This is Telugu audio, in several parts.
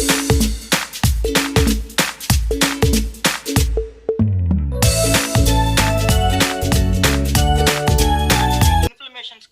ఇన్ఫ్లమేషన్స్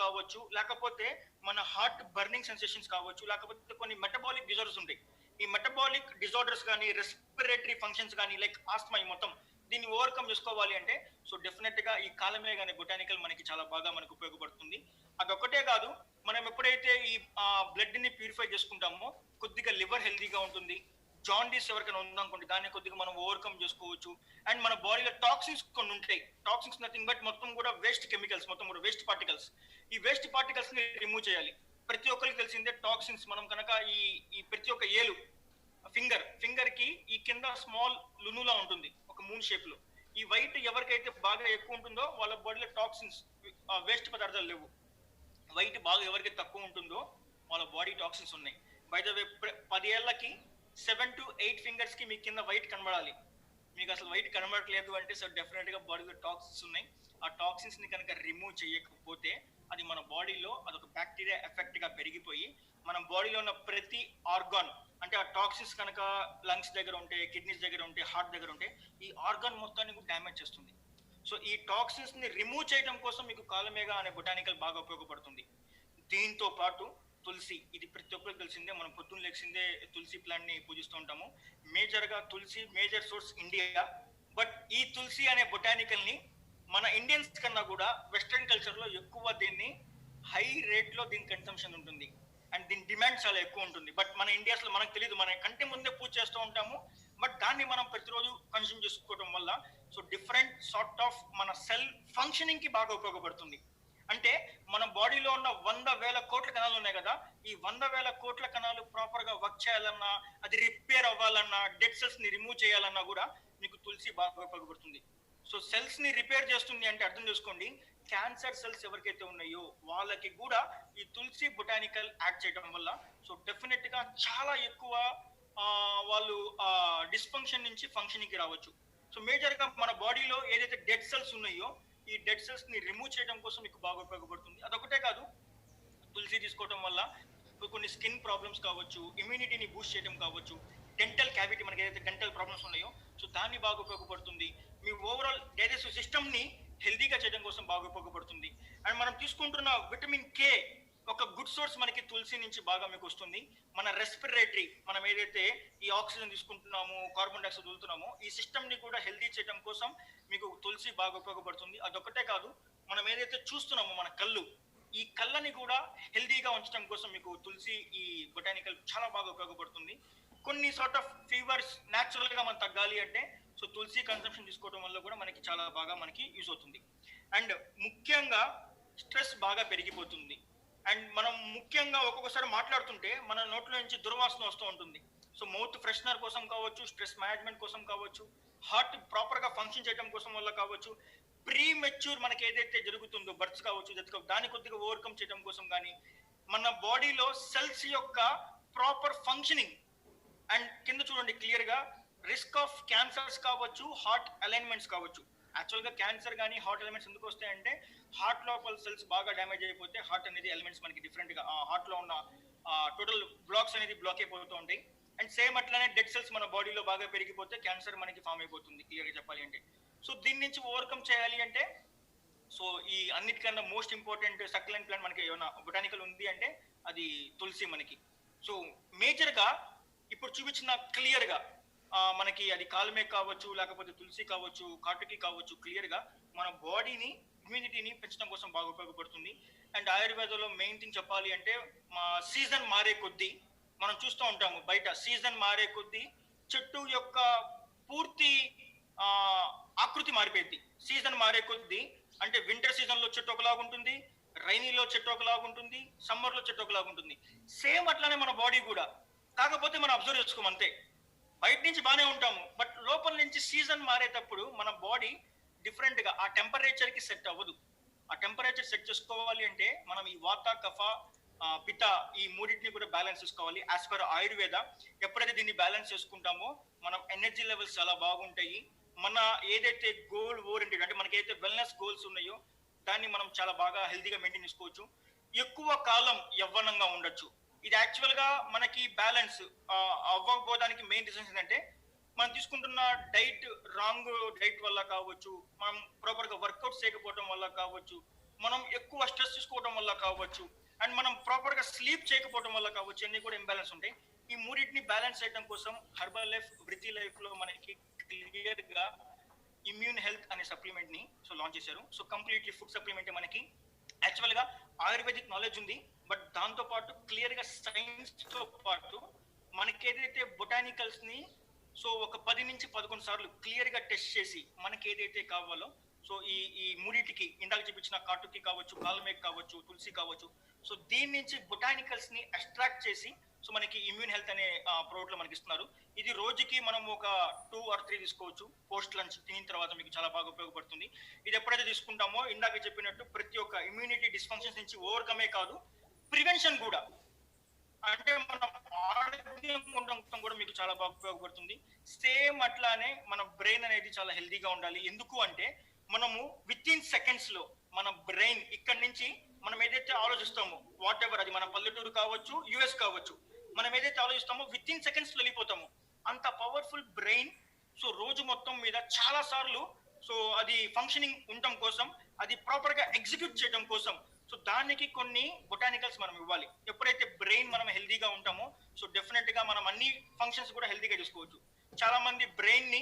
కావచ్చు, లేకపోతే మన హార్ట్ బర్నింగ్ సెన్సేషన్స్ కావచ్చు, లేకపోతే కొన్ని మెటబాలిక్ డిజార్డర్స్ ఉంటాయి. ఈ మెటబాలిక్ డిజార్డర్స్ కానీ, రెస్పిరేటరీ ఫంక్షన్స్ కానీ, లైక్ ఆస్మా, ఈ మొత్తం దీన్ని ఓవర్కమ్ చేసుకోవాలి అంటే సో డెఫినెట్ గా ఈ కాలమే కానీ బొటానికల్ మనకి చాలా బాగా మనకు ఉపయోగపడుతుంది. అదొక్కటే కాదు, మనం ఎప్పుడైతే ఈ బ్లడ్ ని ప్యూరిఫై చేసుకుంటామో కొద్దిగా లివర్ హెల్తీగా ఉంటుంది. జాండీస్ ఎవరికైనా ఉందనుకోండి, దాన్ని కొద్దిగా మనం ఓవర్కమ్ చేసుకోవచ్చు. అండ్ మన బాడీలో టాక్సిన్స్ కొన్ని ఉంటాయి. టాక్సిన్స్ నథింగ్ బట్ మొత్తం కూడా వేస్ట్ కెమికల్స్, మొత్తం కూడా వేస్ట్ పార్టికల్స్. ఈ వేస్ట్ పార్టికల్స్ ని రిమూవ్ చేయాలి. ప్రతి ఒక్కరికి తెలిసిందే టాక్సిన్స్. మనం కనుక ఈ ఈ ప్రతి ఒక్క ఏలు ఫింగర్ కి ఈ కింద స్మాల్ లునులా ఉంటుంది ఒక మూన్ షేప్ లో. ఈ వైట్ ఎవరికైతే బాగా ఎక్కువ ఉంటుందో వాళ్ళ బాడీలో టాక్సిన్స్, వేస్ట్ పదార్థాలు లేవు. వైట్ బాగా ఎవరికి తక్కువ ఉంటుందో వాళ్ళ బాడీ టాక్సిన్స్ ఉన్నాయి. By the way 10 ఏళ్లకి 7 to 8 fingers కి మీ కింద వైట్ కనబడాలి. మీకు అసలు వైట్ కనబడట్లేదు అంటే సో డెఫినెట్ గా బాడీలో టాక్సిన్స్ ఉన్నాయి. ఆ టాక్సిన్స్ ని కనుక రిమూవ్ చేయకపోతే అది మన బాడీలో అదొక బ్యాక్టీరియా ఎఫెక్ట్ గా పెరిగిపోయి మన బాడీలో ఉన్న ప్రతి ఆర్గాన్, అంటే ఆ టాక్సిన్స్ కనుక లంగ్స్ దగ్గర ఉంటే, కిడ్నీస్ దగ్గర ఉంటే, హార్ట్ దగ్గర ఉంటే ఈ ఆర్గాన్ మొత్తాన్ని కూడా డ్యామేజ్ చేస్తుంది. సో ఈ టాక్సిన్స్ ని రిమూవ్ చేయడం కోసం మీకు కాలమేగా అనే బొటానికల్ బాగా ఉపయోగపడుతుంది. దీంతో పాటు తులసి, ఇది ప్రతి ఒక్కరికి తెలిసిందే. మనం పొద్దున్న లేచిందే తులసి ప్లాంట్ ని పూజిస్తూ ఉంటాము. మేజర్ గా తులసి మేజర్ సోర్స్ ఇండియా. బట్ ఈ తులసి అనే బొటానికల్ ని మన ఇండియన్స్ కన్నా కూడా వెస్ట్రన్ కల్చర్ లో ఎక్కువ దీన్ని హై రేట్ లో దీని కన్సంప్షన్ ఉంటుంది అండ్ దీని డిమాండ్ చాలా ఎక్కువ ఉంటుంది. బట్ మన ఇండియాస్ లో మనకు తెలియదు, మన కంటి ముందే పూజ చేస్తూ ఉంటాము. బట్ దాన్ని మనం ప్రతిరోజు కన్స్యూమ్ చేసుకోవడం వల్ల సో డిఫరెంట్ సార్ట్ ఆఫ్ మన సెల్ ఫంక్షనింగ్ కి బాగా ఉపయోగపడుతుంది. అంటే మన బాడీలో ఉన్న 100,000 కోట్ల కణాలు ఉన్నాయి కదా, ఈ 100,000 కోట్ల కణాలు ప్రాపర్ గా వర్క్ చేయాలన్నా, అది రిపేర్ అవ్వాలన్నా, డెడ్ సెల్స్ ని రిమూవ్ చేయాలన్నా కూడా మీకు తులసి బాగా ఉపయోగపడుతుంది. సో సెల్స్ ని రిపేర్ చేస్తుంది అంటే అర్థం చేసుకోండి, క్యాన్సర్ సెల్స్ ఎవరికైతే ఉన్నాయో వాళ్ళకి కూడా ఈ తులసి బొటానికల్ యాడ్ చేయడం వల్ల సో డెఫినెట్ గా చాలా ఎక్కువ వాళ్ళు డిస్ఫంక్షన్ నుంచి ఫంక్షనింగ్ కి రావచ్చు. సో మేజర్ గా మన బాడీలో ఏదైతే డెడ్ సెల్స్ ఉన్నాయో ఈ డెడ్ సెల్స్ ని రిమూవ్ చేయడం కోసం మీకు బాగా ఉపయోగపడుతుంది. అదొకటే కాదు, తులసి తీసుకోవడం వల్ల కొన్ని స్కిన్ ప్రాబ్లమ్స్ కావచ్చు, ఇమ్యూనిటీని బూస్ట్ చేయడం కావచ్చు, డెంటల్ క్యావిటీ, మనకి ఏదైతే డెంటల్ ప్రాబ్లమ్స్ ఉన్నాయో సో దాన్ని బాగా ఉపయోగపడుతుంది. మీ ఓవరాల్ డైజెస్టివ్ సిస్టమ్ ని హెల్దీగా చేయడం కోసం బాగా ఉపయోగపడుతుంది. అండ్ మనం తీసుకుంటున్న విటమిన్ కే ఒక గుడ్ సోర్స్ మనకి తులసి నుంచి బాగా మీకు వస్తుంది. మన రెస్పిరేటరీ, మనం ఏదైతే ఈ ఆక్సిజన్ తీసుకుంటున్నామో, కార్బన్ డైఆక్సైడ్ వదులుతున్నామో, ఈ సిస్టమ్ ని కూడా హెల్దీ చేయడం కోసం మీకు తులసి బాగా ఉపయోగపడుతుంది. అదొకటే కాదు, మనం ఏదైతే చూస్తున్నామో మన కళ్ళు, ఈ కళ్ళని కూడా హెల్దీగా ఉంచడం కోసం మీకు తులసి ఈ బొటానికల్ చాలా బాగా ఉపయోగపడుతుంది. కొన్ని సార్ట్ ఆఫ్ ఫీవర్స్ న్యాచురల్ గా మనం తగ్గాలి అంటే సో తులసి కన్సంప్షన్ తీసుకోవడం వల్ల కూడా మనకి చాలా బాగా మనకి యూజ్ అవుతుంది. అండ్ ముఖ్యంగా స్ట్రెస్ బాగా పెరిగిపోతుంది. అండ్ మనం ముఖ్యంగా ఒక్కొక్కసారి మాట్లాడుతుంటే మన నోట్లో నుంచి దుర్వాసన వస్తూ ఉంటుంది. సో మౌత్ ఫ్రెషనర్ కోసం కావచ్చు, స్ట్రెస్ మేనేజ్మెంట్ కోసం కావచ్చు, హార్ట్ ప్రాపర్ గా ఫంక్షన్ చేయడం కోసం వల్ల కావచ్చు, ప్రీ మెచ్యూర్ మనకి ఏదైతే జరుగుతుందో బర్త్స్ కావచ్చు, దాన్ని కొద్దిగా ఓవర్కమ్ చేయడం కోసం కానీ, మన బాడీలో సెల్స్ యొక్క ప్రాపర్ ఫంక్షనింగ్ అండ్ కింద చూడండి క్లియర్ గా రిస్క్ ఆఫ్ క్యాన్సర్స్ కావచ్చు, హార్ట్ అలైన్మెంట్స్ కావచ్చు. యాక్చువల్ గా క్యాన్సర్ కానీ హార్ట్ ఎలిమెంట్స్ ఎందుకు వస్తాయంటే హార్ట్ లోపల సెల్స్ బాగా డ్యామేజ్ అయిపోతే హార్ట్ అనేది ఎలిమెంట్స్ మనకి డిఫరెంట్ గా హార్ట్ లో ఉన్న టోటల్ బ్లాక్స్ అనేది బ్లాక్ అయిపోతూ ఉంటాయి. అండ్ సేమ్ అట్లానే డెడ్ సెల్స్ మన బాడీలో బాగా పెరిగిపోతే క్యాన్సర్ మనకి ఫామ్ అయిపోతుంది క్లియర్ గా చెప్పాలి అంటే. సో దీని నుంచి ఓవర్కమ్ చేయాలి అంటే సో ఈ అన్నిటికన్నా మోస్ట్ ఇంపార్టెంట్ సక్యులెంట్ ప్లాంట్ మనకి ఏమైనా బొటానికల్ ఉంది అంటే అది తులసి మనకి. సో మేజర్ గా ఇప్పుడు చూపించిన క్లియర్ గా మనకి అది కాలమేక్ కావచ్చు, లేకపోతే తులసి కావచ్చు, కాటుకి కావచ్చు, క్లియర్ గా మన బాడీని ఇమ్యూనిటీని పెంచడం కోసం బాగా ఉపయోగపడుతుంది. అండ్ ఆయుర్వేదంలో మెయిన్ థింగ్ చెప్పాలి అంటే మా సీజన్ మారే కొద్దీ మనం చూస్తూ ఉంటాము, బయట సీజన్ మారే కొద్దీ చెట్టు యొక్క పూర్తి ఆకృతి మారిపోయింది. సీజన్ మారే కొద్దీ అంటే వింటర్ సీజన్ లో చెట్టు ఒకలాగా ఉంటుంది, రైనీలో చెట్టు ఒకలాగా ఉంటుంది, సమ్మర్ లో చెట్టు ఒకలాగా ఉంటుంది. సేమ్ అట్లానే మన బాడీ కూడా, కాకపోతే మనం అబ్జర్వ్ చేసుకోము అంతే. బయట నుంచి బాగానే ఉంటాము, బట్ లోపల నుంచి సీజన్ మారేటప్పుడు మన బాడీ డిఫరెంట్ గా ఆ టెంపరేచర్ కి సెట్ అవ్వదు. ఆ టెంపరేచర్ సెట్ చేసుకోవాలి అంటే మనం ఈ వాత, కఫ, పిత ఈ మూడింటిని కూడా బ్యాలెన్స్ చేసుకోవాలి యాజ్ పర్ ఆయుర్వేద. ఎప్పుడైతే దీన్ని బ్యాలెన్స్ చేసుకుంటామో మనం ఎనర్జీ లెవెల్స్ చాలా బాగుంటాయి. మన ఏదైతే గోల్ ఓరియంటెడ్ అంటే మనకి ఏదైతే వెల్నెస్ గోల్స్ ఉన్నాయో దాన్ని మనం చాలా బాగా హెల్తీగా మెయింటైన్ చేసుకోవచ్చు. ఎక్కువ కాలం యవ్వనంగా ఉండొచ్చు. ఇది యాక్చువల్ గా మనకి బ్యాలెన్స్ అవ్వకపోవడానికి మెయిన్ రీజన్స్ ఏంటంటే మనం తీసుకుంటున్న డైట్ రాంగ్ డైట్ వల్ల కావచ్చు, మనం ప్రాపర్ గా వర్కౌట్ చేయకపోవడం వల్ల కావచ్చు, మనం ఎక్కువ స్ట్రెస్ తీసుకోవడం వల్ల కావచ్చు, అండ్ మనం ప్రాపర్ గా స్లీప్ చేయకపోవడం వల్ల కావచ్చు, అన్ని కూడా ఇంబ్యాలెన్స్ ఉంటాయి. ఈ మూడింటిని బ్యాలెన్స్ చేయడం కోసం హెర్బల్ లైఫ్ వృత్తి లైఫ్ లో మనకి క్లియర్ గా ఇమ్యూన్ హెల్త్ అనే సప్లిమెంట్ ని లాంచ్ చేశారు. సో కంప్లీట్లీ ఫుడ్ సప్లిమెంట్ మనకి యాక్చువల్ గా ఆయుర్వేదిక్ నాలెడ్జ్ ఉంది, బట్ దాంతో పాటు క్లియర్ గా సైన్స్ తో పాటు మనకి ఏదైతే బొటానికల్స్ ని ఒక 10 నుంచి 11 సార్లు క్లియర్ గా టెస్ట్ చేసి మనకి ఏదైతే కావాలో ఈ ఈ మూడింటికి ఇందాక చూపించిన కాటుకి కావచ్చు, కాల్మేక్ కావచ్చు, తులసి కావచ్చు, దీని నుంచి బొటానికల్స్ ని ఎక్స్ట్రాక్ట్ చేసి మనకి ఇమ్యూన్ హెల్త్ అనే ప్రోడక్ట్ లో మనకి ఇస్తున్నారు. ఇది రోజుకి మనం ఒక 2 or 3 తీసుకోవచ్చు. పోస్ట్ లంచ్ తినిన తర్వాత మీకు చాలా బాగా ఉపయోగపడుతుంది. ఇది ఎప్పుడైతే తీసుకుంటామో ఇందాక చెప్పినట్టు ప్రతి ఒక్క ఇమ్యూనిటీ డిస్ఫంక్షన్స్ నుంచి ఓవర్కమే కాదు, ప్రివెన్షన్ కూడా, అంటే మనం ఆరోగ్యం ఉండటం కూడా మీకు చాలా బాగా ఉపయోగపడుతుంది. సేమ్ అట్లానే మన బ్రెయిన్ అనేది చాలా హెల్తీగా ఉండాలి. ఎందుకు అంటే మనము విత్ ఇన్ సెకండ్స్ లో మన బ్రెయిన్ ఇక్కడ నుంచి మనం ఏదైతే ఆలోచిస్తామో, వాట్ ఎవర్ అది మన పల్లెటూరు కావచ్చు, యుఎస్ కావచ్చు, మనం ఏదైతే ఆలోచిస్తామో విత్ ఇన్ సెకండ్స్ లో వెళ్ళిపోతాము. అంత పవర్ఫుల్ బ్రెయిన్ రోజు మొత్తం మీద చాలా సార్లు అది ఫంక్షనింగ్ ఉండటం కోసం, అది ప్రాపర్ గా ఎగ్జిక్యూట్ చేయడం కోసం దానికి కొన్ని బొటానికల్స్ మనం ఇవ్వాలి. ఎప్పుడైతే బ్రెయిన్ మనం హెల్తీగా ఉంటామో డెఫినెట్ గా మనం అన్ని ఫంక్షన్స్ కూడా హెల్తీగా చేసుకోవచ్చు. చాలా మంది బ్రెయిన్ ని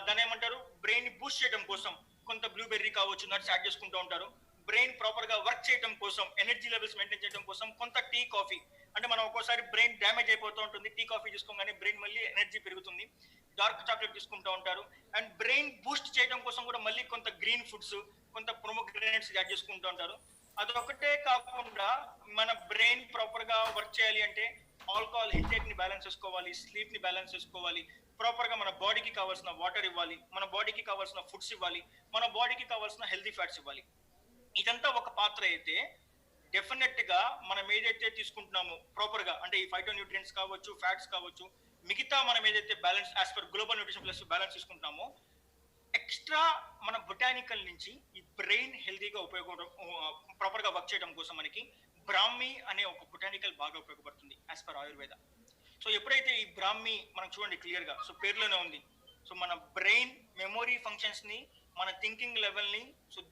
దాని ఏమంటారు, బ్రెయిన్ ని బూస్ట్ చేయడం కోసం కొంత బ్లూబెర్రీ కావచ్చు, నట్స్ యాడ్ చేసుకుంటూ ఉంటారు. బ్రెయిన్ ప్రాపర్ గా వర్క్ చేయడం కోసం, ఎనర్జీ లెవెల్స్ మెయింటైన్ చేయడం కోసం కొంత టీ కాఫీ, అంటే మనం ఒక్కోసారి బ్రెయిన్ డ్యామేజ్ అయిపోతూ ఉంటుంది, టీ కాఫీ తీసుకోగానే బ్రెయిన్ మళ్ళీ ఎనర్జీ పెరుగుతుంది. డార్క్ చాక్లెట్ తీసుకుంటూ ఉంటారు. అండ్ బ్రెయిన్ బూస్ట్ చేయడం కోసం కూడా మళ్ళీ కొంత గ్రీన్ ఫుడ్స్, కొంత ప్రొమోగ్రెనేట్స్ యాడ్ చేసుకుంటూ ఉంటారు. అదొకటే కాకుండా మన బ్రెయిన్ ప్రాపర్ గా వర్క్ చేయాలి అంటే ఆల్కహాల్ ఇంటేక్ ని బ్యాలెన్స్ చేసుకోవాలి, స్లీప్ ని బ్యాలెన్స్ చేసుకోవాలి, ప్రాపర్ గా మన బాడీకి కావాల్సిన వాటర్ ఇవ్వాలి, మన బాడీకి కావాల్సిన ఫుడ్స్ ఇవ్వాలి, మన బాడీకి కావాల్సిన హెల్తీ ఫ్యాట్స్ ఇవ్వాలి. ఇదంతా ఒక పాత్ర అయితే డెఫినెట్ గా మనం ఏదైతే తీసుకుంటున్నామో ప్రాపర్ గా, అంటే ఈ ఫైటో న్యూట్రియంట్స్ కావచ్చు, ఫ్యాట్స్ కావచ్చు, మిగతా మనం ఏదైతే balance as per global nutrition plus balance తీసుకుంటున్నామో, ఎక్స్ట్రా మన బొటానికల్ నుంచి ఈ బ్రెయిన్ హెల్తీగా ప్రాపర్ గా వర్క్ చేయడం కోసం మనకి బ్రాహ్మి అనే ఒక బొటానికల్ బాగా ఉపయోగపడుతుంది యాజ్ పర్ ఆయుర్వేద. ఎప్పుడైతే ఈ బ్రాహ్మి మనం చూడండి క్లియర్ గా పేరులోనే ఉంది, మన బ్రెయిన్ మెమొరీ ఫంక్షన్స్ ని, మన థింకింగ్ లెవెల్ ని,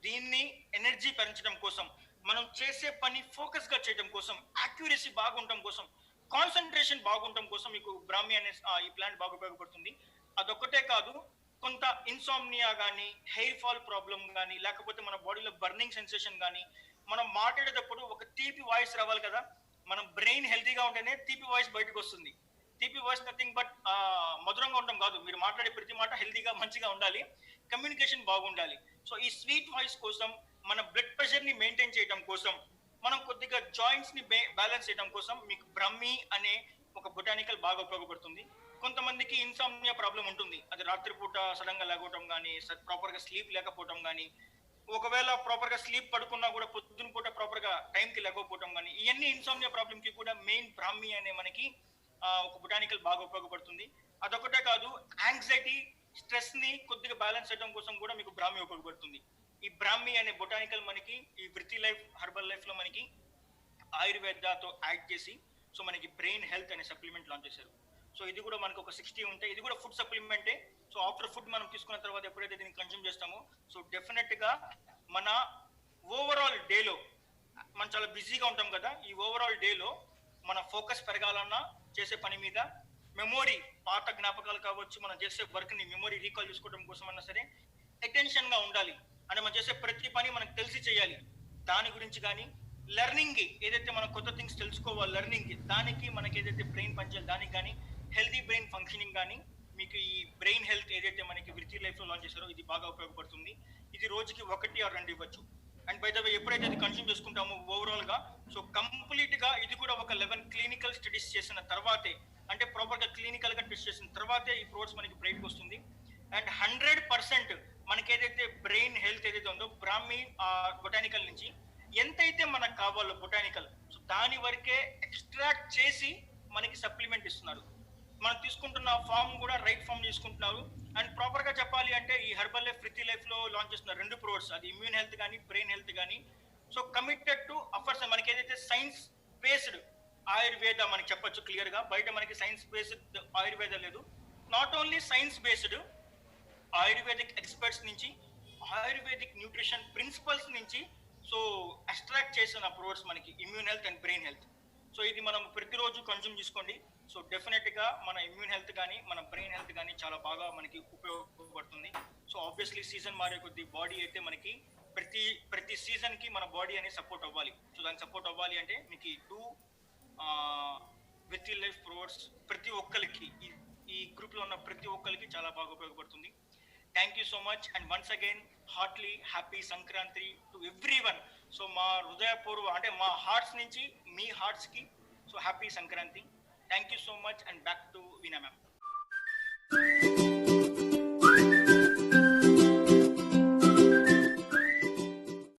దీన్ని ఎనర్జీ పెంచడం కోసం, మనం చేసే పని ఫోకస్ గా చేయడం కోసం, యాక్యురసీ బాగుండటం కోసం, కాన్సన్ట్రేషన్ బాగుండటం కోసం మీకు బ్రాహ్మి అనే ఈ ప్లాంట్ బాగా ఉపయోగపడుతుంది. అదొక్కటే కాదు, కొంత ఇన్సామ్నియా కానీ, హెయిర్ ఫాల్ ప్రాబ్లం కానీ, లేకపోతే మన బాడీలో బర్నింగ్ సెన్సేషన్ కానీ, మనం మాట్లాడేటప్పుడు ఒక తీపి వాయిస్ రావాలి కదా, మనం బ్రెయిన్ హెల్తీగా ఉంటేనే తీపి వాయిస్ బయటకు వస్తుంది. తీపి వాయిస్ నథింగ్ బట్ మధురంగా ఉండడం కాదు, మీరు మాట్లాడే ప్రతి మాట హెల్తీగా మంచిగా ఉండాలి, కమ్యూనికేషన్ బాగుండాలి. ఈ స్వీట్ వాయిస్ కోసం, మన బ్లడ్ ప్రెషర్ ని మెయింటైన్ చేయడం కోసం, మనం కొద్దిగా జాయింట్స్ ని బ్యాలెన్స్ చేయడం కోసం మీకు బ్రహ్మి అనే ఒక బొటానికల్ బాగా ఉపయోగపడుతుంది. కొంతమందికి ఇన్సామ్నియా ప్రాబ్లం ఉంటుంది, అది రాత్రిపూట సడన్ గా లేకపోవడం కానీ, ప్రాపర్ గా స్లీప్ లేకపోవడం కానీ, ఒకవేళ ప్రాపర్ గా స్లీప్ పడుకున్నా కూడా పొద్దున పూట ప్రాపర్ గా టైం కి లేకపోవడం కానీ, ఇవన్నీ ఇన్సామ్నియా ప్రాబ్లం కి కూడా మెయిన్ బ్రాహ్మి అనే మనకి ఒక బొటానికల్ బాగా ఉపయోగపడుతుంది. అదొకటే కాదు, యాంగ్జైటీ, స్ట్రెస్ ని కొద్దిగా బ్యాలెన్స్ చేయడం కోసం కూడా మీకు బ్రాహ్మి ఉపయోగపడుతుంది. ఈ బ్రాహ్మి అనే బొటానికల్ మనకి ఈ వృత్తి లైఫ్ హెర్బల్ లైఫ్ లో మనకి ఆయుర్వేదతో యాడ్ చేసి మనకి బ్రెయిన్ హెల్త్ అనే సప్లిమెంట్ లాంచ్ చేశారు. ఇది కూడా మనకు ఒక 60 ఉంటాయి. ఇది కూడా ఫుడ్ సప్లిమెంటే. ఆఫ్టర్ ఫుడ్ మనం తీసుకున్న తర్వాత ఎప్పుడైతే దీన్ని కన్జ్యూమ్ చేస్తామో డెఫినెట్ గా మన ఓవరాల్ డేలో, మనం చాలా బిజీగా ఉంటాం కదా, ఈ ఓవరాల్ డేలో మన ఫోకస్ పెరగాలన్నా, చేసే పని మీద మెమొరీ, పాత జ్ఞాపకాలు కావచ్చు, మనం చేసే వర్క్ ని మెమొరీ రీకాల్ చేసుకోవడం కోసం అన్నా సరే అటెన్షన్ గా ఉండాలి. అంటే మనం చేసే ప్రతి పని మనకు తెలిసి చేయాలి, దాని గురించి కానీ, లెర్నింగ్ ఏదైతే మనం కొత్త థింగ్స్ తెలుసుకోవాలి, లెర్నింగ్ దానికి మనకి ఏదైతే బ్రెయిన్ పనిచేయాలి దానికి కానీ, హెల్తీ బ్రెయిన్ ఫంక్షనింగ్ కానీ, మీకు ఈ బ్రెయిన్ హెల్త్ ఏదైతే మనకి వృత్తి లైఫ్ లో లాంచ్ చేశారో ఇది బాగా ఉపయోగపడుతుంది. ఇది రోజుకి 1 or 2 ఇవ్వచ్చు. అండ్ బై ద వే ఎప్పుడైతే అది కన్స్యూమ్ చేసుకుంటామో ఓవరాల్ గా కంప్లీట్ గా ఇది కూడా ఒక 11 క్లినికల్ స్టడీస్ చేసిన తర్వాతే, అంటే ప్రాపర్ గా క్లినికల్ గా టెస్ట్ చేసిన తర్వాతే ఈ ప్రోడక్ట్స్ మనకి బయటకు వస్తుంది. అండ్ 100% మనకి ఏదైతే బ్రెయిన్ హెల్త్ ఏదైతే ఉందో బ్రాహ్మి బొటానికల్ నుంచి ఎంతైతే మనకు కావాలో బొటానికల్ దాని వరకే ఎక్స్ట్రాక్ట్ చేసి మనకి సప్లిమెంట్ ఇస్తున్నారు. మనం తీసుకుంటున్న ఫామ్ కూడా రైట్ ఫామ్ తీసుకుంటున్నారు. అండ్ ప్రాపర్ గా చెప్పాలి అంటే ఈ హెర్బల్ లైఫ్ వృత్తి లైఫ్ లో లాంచ్ చేస్తున్న 2 ప్రోడక్ట్స్, అది ఇమ్యూన్ హెల్త్ కానీ, బ్రెయిన్ హెల్త్ కానీ, కమిటెడ్ టు అఫర్స్ మనకి ఏదైతే సైన్స్ బేస్డ్ ఆయుర్వేద మనకి చెప్పొచ్చు క్లియర్ గా. బయట మనకి సైన్స్ బేస్డ్ ఆయుర్వేద లేదు. Not only science based, ayurvedic experts నుంచి, ఆయుర్వేదిక్ న్యూట్రిషన్ ప్రిన్సిపల్స్ నుంచి సో అట్రాక్ట్ చేసిన ప్రోడక్ట్స్ మనకి immune health and brain health. So ఇది మనం ప్రతిరోజు కన్జ్యూమ్ చేసుకోండి. సో డెఫినెట్ గా మన ఇమ్యూన్ హెల్త్ కానీ మన బ్రెయిన్ హెల్త్ కానీ చాలా బాగా మనకి ఉపయోగపడుతుంది. సో ఆబ్వియస్లీ సీజన్ మారే కొద్ది బాడీ అయితే మనకి ప్రతి సీజన్ కి మన బాడీ అనేది సపోర్ట్ అవ్వాలి. సో దానికి సపోర్ట్ అవ్వాలి అంటే మీకు ఈ టూ విత్ లైఫ్ ప్రోడక్ట్స్ ప్రతి ఒక్కరికి ఈ గ్రూప్ లో ఉన్న ప్రతి ఒక్కరికి చాలా బాగా ఉపయోగపడుతుంది. Thank you so much and once again heartly happy Sankranti to everyone. So మా హృదయపూర్వ అంటే మా హార్ట్స్ నుంచి మీ హార్ట్స్ కి so happy Sankranti. Thank you so much and back to Veena ma'am.